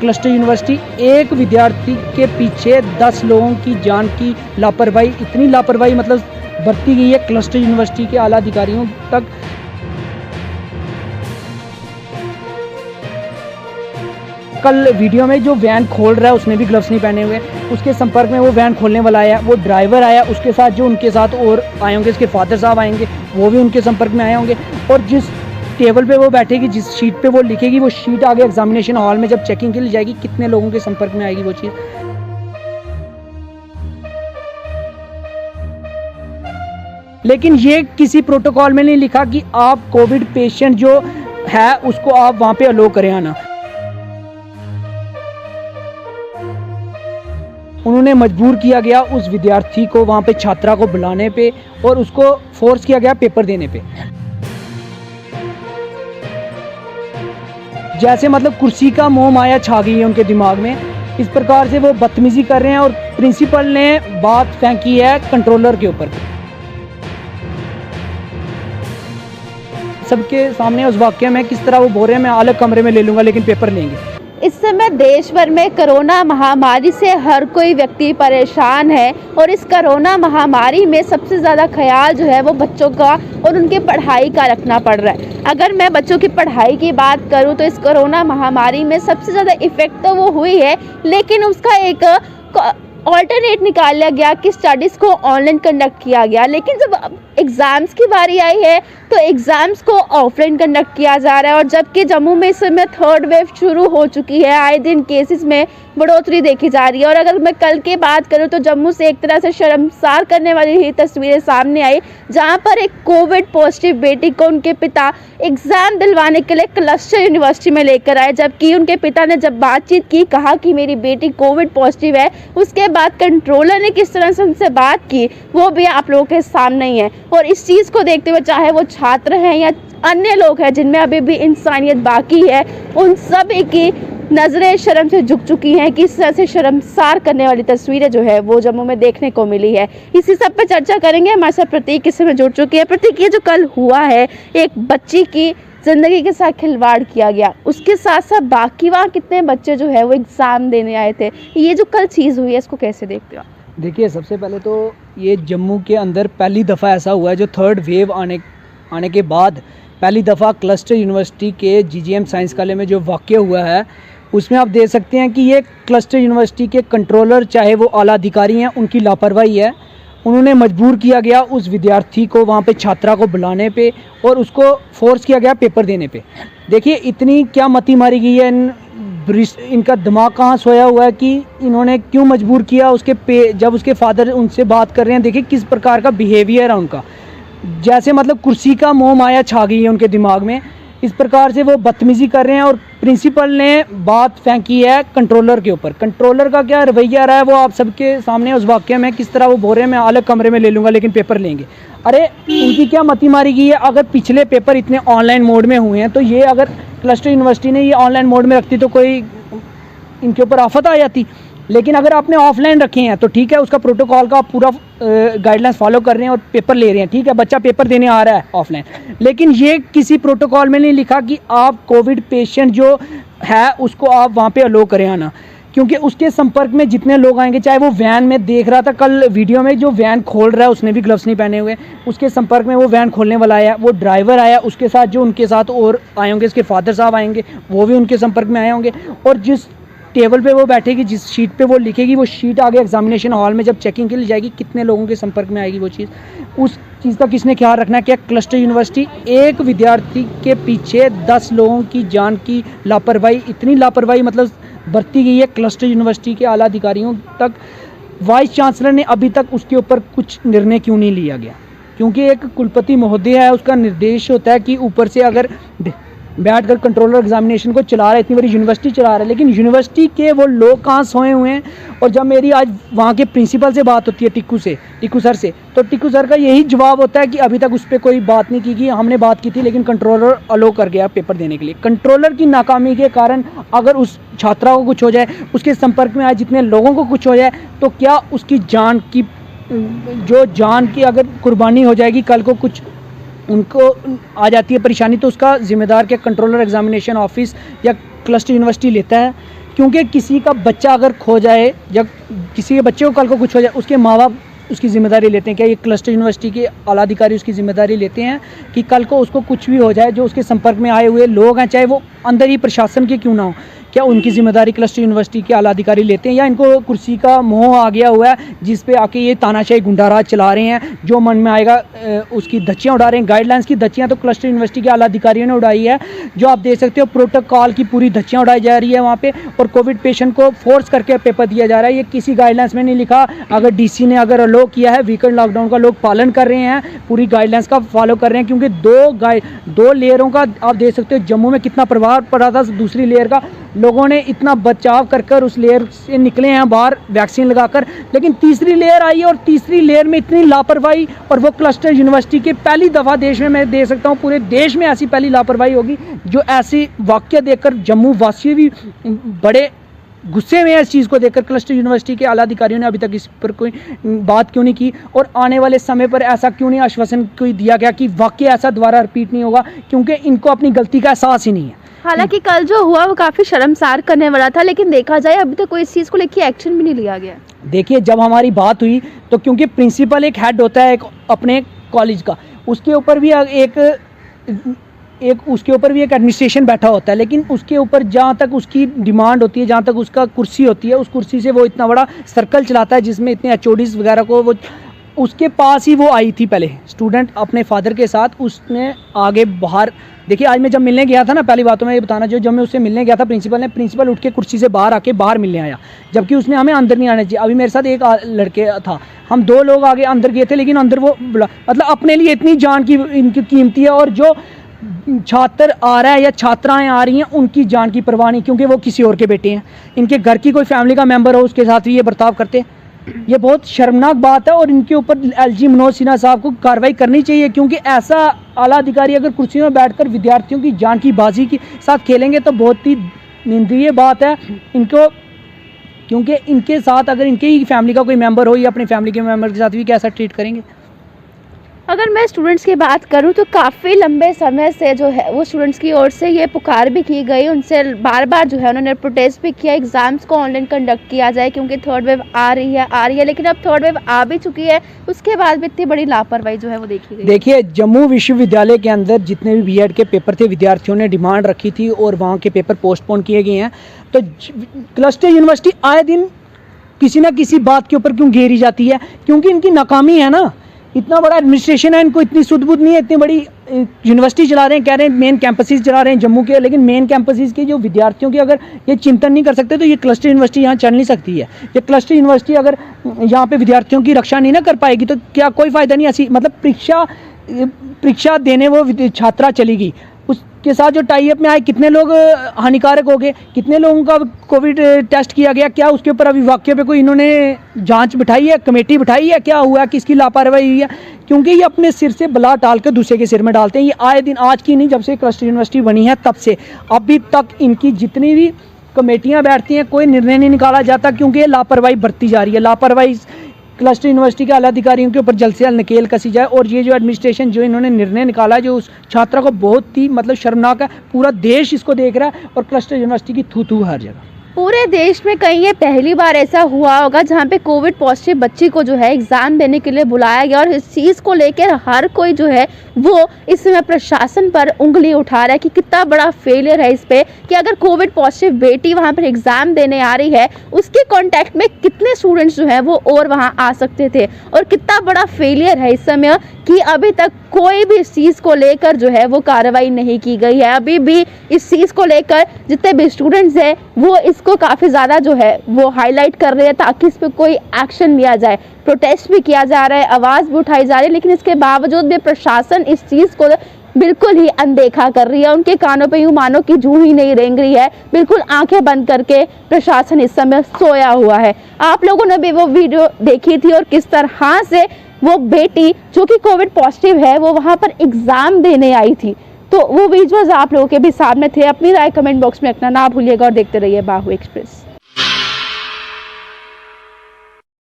Cluster university, एक विद्यार्थी के पीछे 10 लोगों की जान की लापरवाही, इतनी लापरवाही मतलब बरती गई है क्लस्टर यूनिवर्सिटी के आला अधिकारियों तक। कल वीडियो में जो वैन खोल रहा है उसने भी ग्लव्स नहीं पहने हुए, उसके संपर्क में वो वैन खोलने वाला आया, वो ड्राइवर आया, उसके साथ जो उनके साथ और आए होंगे, उसके फादर साहब आएंगे, वो भी उनके संपर्क में आए होंगे। और जिस टेबल पे वो बैठेगी, जिस शीट पे वो लिखेगी, वो शीट आगे एग्जामिनेशन हॉल में जब चेकिंग के लिए जाएगी, कितने लोगों के संपर्क में आएगी वो चीज़। लेकिन ये किसी प्रोटोकॉल में नहीं लिखा कि आप कोविड पेशेंट जो है उसको आप वहाँ पे अलो करें आना। उन्होंने मजबूर किया गया उस विद्यार्थी को वहाँ पे छात्रा को बुलाने पे, और उसको फोर्स किया गया पेपर देने पे। जैसे मतलब कुर्सी का मोह माया छा गई है उनके दिमाग में, इस प्रकार से वो बदतमीजी कर रहे हैं। और प्रिंसिपल ने बात फेंकी है कंट्रोलर के ऊपर। सबके सामने उस वाक्य में किस तरह वो बोल रहे हैं मैं अलग कमरे में ले लूँगा लेकिन पेपर लेंगे। इस समय देश भर में कोरोना महामारी से हर कोई व्यक्ति परेशान है, और इस कोरोना महामारी में सबसे ज़्यादा ख्याल जो है वो बच्चों का और उनकी पढ़ाई का रखना पड़ रहा है। अगर मैं बच्चों की पढ़ाई की बात करूं तो इस कोरोना महामारी में सबसे ज़्यादा इफ़ेक्ट तो वो हुई है, लेकिन उसका एक ऑल्टरनेट निकाला गया कि स्टडीज़ को ऑनलाइन कंडक्ट किया गया। लेकिन जब एग्ज़ाम्स की बारी आई है तो एग्ज़ाम्स को ऑफलाइन कंडक्ट किया जा रहा है, और जबकि जम्मू में इस समय थर्ड वेव शुरू हो चुकी है, आए दिन केसेस में बढ़ोतरी देखी जा रही है। और अगर मैं कल की बात करूं तो जम्मू से एक तरह से शर्मसार करने वाली ही तस्वीरें सामने आई, जहां पर एक कोविड पॉजिटिव बेटी को उनके पिता एग्ज़ाम दिलवाने के लिए क्लस्टर यूनिवर्सिटी में लेकर आए, जबकि उनके पिता ने जब बातचीत की, कहा कि मेरी बेटी कोविड पॉजिटिव है, उसके बाद कंट्रोलर ने किस तरह से उनसे बात की वो भी आप लोगों के सामने ही है। और इस चीज़ को देखते हुए चाहे वो छात्र हैं या अन्य लोग हैं जिनमें अभी भी इंसानियत बाकी है, उन सब की नज़रें शर्म से झुक चुकी हैं कि इस तरह से शर्मसार करने वाली तस्वीरें जो है वो जम्मू में देखने को मिली है। इसी सब पे चर्चा करेंगे। हमारे साथ प्रतीक इस समय जुड़ चुकी है। प्रतीक, ये जो कल हुआ है, एक बच्ची की ज़िंदगी के साथ खिलवाड़ किया गया, उसके साथ साथ बाकी वहाँ कितने बच्चे जो है वो एग्ज़ाम देने आए थे, ये जो कल चीज़ हुई है इसको कैसे देखते हो? देखिए, सबसे पहले तो ये जम्मू के अंदर पहली दफ़ा ऐसा हुआ है जो थर्ड वेव आने के बाद पहली दफ़ा क्लस्टर यूनिवर्सिटी के जीजीएम साइंस कॉलेज में जो वाक़या हुआ है उसमें आप देख सकते हैं कि ये क्लस्टर यूनिवर्सिटी के कंट्रोलर, चाहे वो आला अधिकारी हैं, उनकी लापरवाही है। उन्होंने मजबूर किया गया उस विद्यार्थी को वहाँ पे छात्रा को बुलाने पे, और उसको फोर्स किया गया पेपर देने पे। देखिए, इतनी क्या मती मारी गई है, इनका दिमाग कहाँ सोया हुआ है कि इन्होंने क्यों मजबूर किया जब उसके फादर उनसे बात कर रहे हैं। देखिए किस प्रकार का बिहेवियर है उनका, जैसे मतलब कुर्सी का मोह माया छा गई है उनके दिमाग में, इस प्रकार से वो बदतमीजी कर रहे हैं। और प्रिंसिपल ने बात फेंकी है कंट्रोलर के ऊपर। कंट्रोलर का क्या रवैया रहा है वो आप सबके सामने उस वाक़े में किस तरह वो बोल रहे हैं मैं अलग कमरे में ले लूँगा लेकिन पेपर लेंगे। अरे इनकी क्या मती मारी गई है। अगर पिछले पेपर इतने ऑनलाइन मोड में हुए हैं तो ये अगर क्लस्टर यूनिवर्सिटी ने ये ऑनलाइन मोड में रखती तो कोई इनके ऊपर आफत आ जाती। लेकिन अगर आपने ऑफलाइन रखे हैं तो ठीक है, उसका प्रोटोकॉल का आप पूरा गाइडलाइंस फॉलो कर रहे हैं और पेपर ले रहे हैं, ठीक है, बच्चा पेपर देने आ रहा है ऑफलाइन। लेकिन ये किसी प्रोटोकॉल में नहीं लिखा कि आप कोविड पेशेंट जो है उसको आप वहाँ पे अलो करें आना, क्योंकि उसके संपर्क में जितने लोग आएंगे, चाहे वो वैन में देख रहा था कल वीडियो में जो वैन खोल रहा है उसने भी ग्लव्स नहीं पहने हुए, उसके संपर्क में वो वैन खोलने वाला आया, वो ड्राइवर आया, उसके साथ जो उनके साथ और आए होंगे, उसके फादर साहब आएंगे, वो भी उनके संपर्क में आए होंगे। और जिस टेबल पे वो बैठेगी, जिस शीट पे वो लिखेगी, वो शीट आगे एग्जामिनेशन हॉल में जब चेकिंग के लिए जाएगी, कितने लोगों के संपर्क में आएगी वो चीज़। उस चीज़ का किसने ख्याल रखना है? क्या क्लस्टर यूनिवर्सिटी, एक विद्यार्थी के पीछे 10 लोगों की जान की लापरवाही, इतनी लापरवाही मतलब बरती गई है क्लस्टर यूनिवर्सिटी के आला अधिकारियों तक। वाइस चांसलर ने अभी तक उसके ऊपर कुछ निर्णय क्यों नहीं लिया गया? क्योंकि एक कुलपति महोदय है, उसका निर्देश होता है कि ऊपर से अगर बैठकर कंट्रोलर एग्जामिनेशन को चला रहा है, इतनी बड़ी यूनिवर्सिटी चला रहा है, लेकिन यूनिवर्सिटी के वो लोग कहाँ सोए हुए हैं। और जब मेरी आज वहाँ के प्रिंसिपल से बात होती है, टिक्कू सर से, तो टिक्कू सर का यही जवाब होता है कि अभी तक उस पर कोई बात नहीं की गई, हमने बात की थी लेकिन कंट्रोलर अलो कर गया पेपर देने के लिए। कंट्रोलर की नाकामी के कारण अगर उस छात्रा को कुछ हो जाए, उसके संपर्क में आए जितने लोगों को कुछ हो जाए, तो क्या उसकी जान की अगर कुर्बानी हो जाएगी, कल को कुछ उनको आ जाती है परेशानी, तो उसका जिम्मेदार क्या कंट्रोलर एग्जामिनेशन ऑफिस या क्लस्टर यूनिवर्सिटी लेता है? क्योंकि किसी का बच्चा अगर खो जाए या किसी के बच्चे को कल को कुछ हो जाए, उसके माँ बाप उसकी ज़िम्मेदारी लेते हैं। क्या ये क्लस्टर यूनिवर्सिटी के आला अधिकारी उसकी ज़िम्मेदारी लेते हैं कि कल को उसको कुछ भी हो जाए, जो उसके संपर्क में आए हुए लोग हैं, चाहे वो अंदर ही प्रशासन के क्यों ना हो, क्या उनकी ज़िम्मेदारी क्लस्टर यूनिवर्सिटी के आला अधिकारी लेते हैं, या इनको कुर्सी का मोह आ गया हुआ है जिस पे आके ये तानाशाही गुंडाराज चला रहे हैं, जो मन में आएगा उसकी धज्जियाँ उड़ा रहे हैं। गाइडलाइंस की धज्जियाँ तो क्लस्टर यूनिवर्सिटी के आला अधिकारियों ने उड़ाई है, जो आप देख सकते हो प्रोटोकॉल की पूरी धज्जियाँ उड़ाई जा रही है वहाँ पे, और कोविड पेशेंट को फोर्स करके पेपर दिया जा रहा है। ये किसी गाइडलाइंस में नहीं लिखा। अगर डीसी ने अगर अलो किया है, वीकेंड लॉकडाउन का लोग पालन कर रहे हैं, पूरी गाइडलाइंस का फॉलो कर रहे हैं, क्योंकि दो लेयरों का आप देख सकते हो जम्मू में कितना प्रभाव पड़ा था। दूसरी लेयर का लोगों ने इतना बचाव कर उस लेयर से निकले हैं बाहर वैक्सीन लगाकर, लेकिन तीसरी लेयर आई है और तीसरी लेयर में इतनी लापरवाही, और वो क्लस्टर यूनिवर्सिटी के पहली दफ़ा देश में मैं दे सकता हूँ पूरे देश में ऐसी पहली लापरवाही होगी, जो ऐसी वाक़या देखकर जम्मू वासी भी बड़े गुस्से में है इस चीज़ को देखकर। क्लस्टर यूनिवर्सिटी के आला अधिकारियों ने अभी तक इस पर कोई बात क्यों नहीं की, और आने वाले समय पर ऐसा क्यों नहीं आश्वासन कोई दिया गया कि वाकई ऐसा दोबारा रिपीट नहीं होगा, क्योंकि इनको अपनी गलती का एहसास ही नहीं है। हालांकि कल जो हुआ वो काफ़ी शर्मसार करने वाला था, लेकिन देखा जाए अभी तक कोई इस चीज़ को लेकर एक्शन भी नहीं लिया गया। देखिए, जब हमारी बात हुई तो क्योंकि प्रिंसिपल एक हेड होता है एक अपने कॉलेज का, उसके ऊपर भी एक एडमिनिस्ट्रेशन बैठा होता है, लेकिन उसके ऊपर जहाँ तक उसकी डिमांड होती है, जहाँ तक उसका कुर्सी होती है, उस कुर्सी से वो इतना बड़ा सर्कल चलाता है जिसमें इतने एचओडीज वगैरह को वो उसके पास ही वो आई थी पहले स्टूडेंट अपने फादर के साथ। उसने आगे बाहर देखिए, आज मैं जब मिलने गया था ना, पहली बातों में ये बताना जो जब मैं उससे मिलने गया था प्रिंसिपल उठ के कुर्सी से बाहर आके बाहर मिलने आया, जबकि उसने हमें अंदर नहीं आना चाहिए। अभी मेरे साथ एक लड़के था, हम 2 लोग आगे अंदर गए थे, लेकिन अंदर वो मतलब अपने लिए इतनी जान की इनकी कीमती है, और जो छात्र आ रहा है या छात्राएं आ रही हैं उनकी जान की परवाह नहीं, क्योंकि वो किसी और के बेटे हैं। इनके घर की कोई फैमिली का मेंबर हो उसके साथ भी ये बर्ताव करते। ये बहुत शर्मनाक बात है, और इनके ऊपर एलजी मनोज सिन्हा साहब को कार्रवाई करनी चाहिए, क्योंकि ऐसा आला अधिकारी अगर कुर्सियों में बैठकर विद्यार्थियों की जान की बाजी के साथ खेलेंगे तो बहुत ही निंदनीय बात है इनको, क्योंकि इनके साथ अगर इनके ही फैमिली का कोई मेंबर हो या अपनी फैमिली के मेंबर के साथ भी कैसा ट्रीट करेंगे। अगर मैं स्टूडेंट्स की बात करूं तो काफ़ी लंबे समय से जो है वो स्टूडेंट्स की ओर से ये पुकार भी की गई, उनसे बार बार जो है उन्होंने प्रोटेस्ट भी किया एग्ज़ाम्स को ऑनलाइन कंडक्ट किया जाए, क्योंकि थर्ड वेव आ रही है, लेकिन अब थर्ड वेव आ भी चुकी है, उसके बाद भी इतनी बड़ी लापरवाही जो है वो देखी गई। देखिए, जम्मू विश्वविद्यालय के अंदर जितने भी बीएड के पेपर थे, विद्यार्थियों ने डिमांड रखी थी और वहाँ के पेपर पोस्टपोन किए गए हैं, तो क्लस्टर यूनिवर्सिटी आए दिन किसी ना किसी बात के ऊपर क्यों घेरी जाती है, क्योंकि इनकी नाकामी है ना। इतना बड़ा एडमिनिस्ट्रेशन है, इनको इतनी सुध-बुध नहीं है, इतनी बड़ी यूनिवर्सिटी चला रहे हैं, कह रहे हैं मेन कैंपसेस चला रहे हैं जम्मू के, लेकिन मेन कैंपसेस के जो विद्यार्थियों की अगर ये चिंतन नहीं कर सकते तो ये क्लस्टर यूनिवर्सिटी यहाँ चल नहीं सकती है। ये क्लस्टर यूनिवर्सिटी अगर यहाँ पे विद्यार्थियों की रक्षा नहीं ना कर पाएगी तो क्या कोई फ़ायदा नहीं। ऐसी मतलब परीक्षा देने वो छात्रा चली गई, उसके साथ जो टाई अप में आए कितने लोग हानिकारक हो गए, कितने लोगों का कोविड टेस्ट किया गया, क्या उसके ऊपर अभी वाक्य पे कोई इन्होंने जांच बिठाई है, कमेटी बिठाई है, क्या हुआ, किसकी लापरवाही हुई है। क्योंकि ये अपने सिर से बला टाल कर दूसरे के सिर में डालते हैं। ये आए दिन, आज की नहीं, जब से क्लस्टर यूनिवर्सिटी बनी है तब से अभी तक इनकी जितनी भी कमेटियाँ बैठती हैं कोई निर्णय नहीं निकाला जाता, क्योंकि ये लापरवाही बरती जा रही है। लापरवाही क्लस्टर यूनिवर्सिटी के आला अधिकारियों के ऊपर जल्द से जल्द नकेल कसी जाए, और ये जो एडमिनिस्ट्रेशन जो इन्होंने निर्णय निकाला जो उस छात्रा को बहुत ही मतलब शर्मनाक है, पूरा देश इसको देख रहा है, और क्लस्टर यूनिवर्सिटी की थू हर जगह। पूरे देश में कहीं ये पहली बार ऐसा हुआ होगा जहाँ पे कोविड पॉजिटिव बच्ची को जो है एग्ज़ाम देने के लिए बुलाया गया, और इस चीज़ को लेकर हर कोई जो है वो इस समय प्रशासन पर उंगली उठा रहा है कि कितना बड़ा फेलियर है इस पे, कि अगर कोविड पॉजिटिव बेटी वहाँ पर एग्ज़ाम देने आ रही है, उसके कॉन्टैक्ट में कितने स्टूडेंट्स जो है वो और वहाँ आ सकते थे, और कितना बड़ा फेलियर है इस समय कि अभी तक कोई भी इस चीज़ को लेकर जो है वो कार्रवाई नहीं की गई है। अभी भी इस चीज़ को लेकर जितने भी स्टूडेंट्स हैं वो इसको काफ़ी ज़्यादा जो है वो हाईलाइट कर रहे हैं ताकि इस पर कोई एक्शन लिया जाए। प्रोटेस्ट भी किया जा रहा है, आवाज़ भी उठाई जा रही है, लेकिन इसके बावजूद भी प्रशासन इस चीज़ को बिल्कुल ही अनदेखा कर रही है। उनके कानों पे यूं मानो कि जूं ही नहीं रेंग रही है, बिल्कुल आंखें बंद करके प्रशासन इस समय सोया हुआ है। आप लोगों ने भी वो वीडियो देखी थी, और किस तरह से वो बेटी जो कि कोविड पॉजिटिव है वो वहाँ पर एग्ज़ाम देने आई थी, तो वो विजुअल्स आप लोगों के भी सामने थे। अपनी राय कमेंट बॉक्स में रखना ना भूलिएगा, और देखते रहिए बाहु एक्सप्रेस।